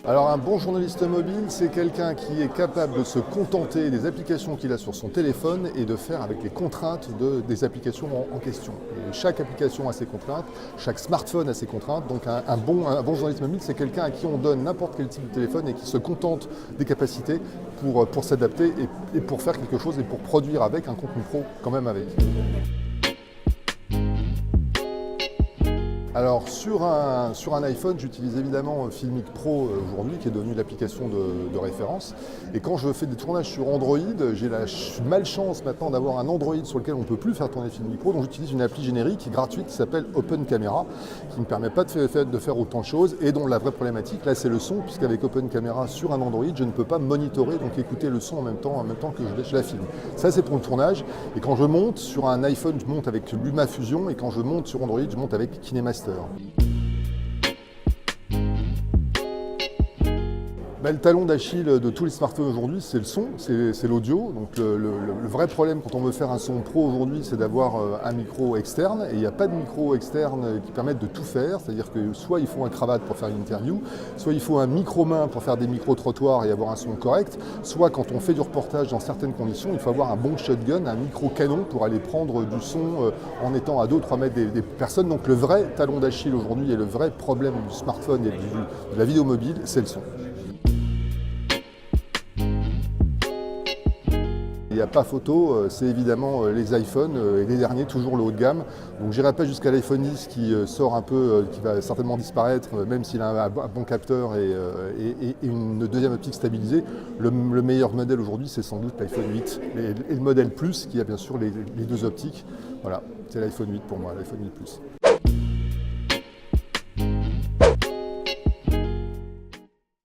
Alors un bon journaliste mobile, c'est quelqu'un qui est capable de se contenter des applications qu'il a sur son téléphone et de faire avec les contraintes des applications en question. Et chaque application a ses contraintes, chaque smartphone a ses contraintes, donc un bon journaliste mobile, c'est quelqu'un à qui on donne n'importe quel type de téléphone et qui se contente des capacités pour s'adapter et pour faire quelque chose et pour produire avec un contenu pro quand même avec. Alors sur un iPhone, j'utilise évidemment Filmic Pro aujourd'hui, qui est devenu l'application de référence. Et quand je fais des tournages sur Android, j'ai la malchance maintenant d'avoir un Android sur lequel on ne peut plus faire tourner Filmic Pro. Donc j'utilise une appli générique gratuite qui s'appelle Open Camera, qui ne me permet pas de faire autant de choses et dont la vraie problématique, là, c'est le son, puisqu'avec Open Camera sur un Android, je ne peux pas monitorer, donc écouter le son en même temps que je la filme. Ça, c'est pour le tournage. Et quand je monte sur un iPhone, je monte avec LumaFusion, et quand je monte sur Android, je monte avec KineMaster. Le talon d'Achille de tous les smartphones aujourd'hui, c'est le son, c'est l'audio. Donc le vrai problème quand on veut faire un son pro aujourd'hui, c'est d'avoir un micro externe. Et il n'y a pas de micro externe qui permette de tout faire. C'est-à-dire que soit il faut un cravate pour faire une interview, soit il faut un micro-main pour faire des micro-trottoirs et avoir un son correct, soit quand on fait du reportage dans certaines conditions, il faut avoir un bon shotgun, un micro-canon pour aller prendre du son en étant à 2 ou 3 mètres des personnes. Donc le vrai talon d'Achille aujourd'hui et le vrai problème du smartphone et de la vidéo mobile, c'est le son. Il n'y a pas photo, c'est évidemment les iPhones et les derniers, toujours le haut de gamme. Donc j'irai pas jusqu'à l'iPhone X qui sort un peu, qui va certainement disparaître, même s'il a un bon capteur et une deuxième optique stabilisée. Le meilleur modèle aujourd'hui, c'est sans doute l'iPhone 8 et le modèle Plus qui a bien sûr les 2 optiques. Voilà, c'est l'iPhone 8 pour moi, l'iPhone 8 Plus.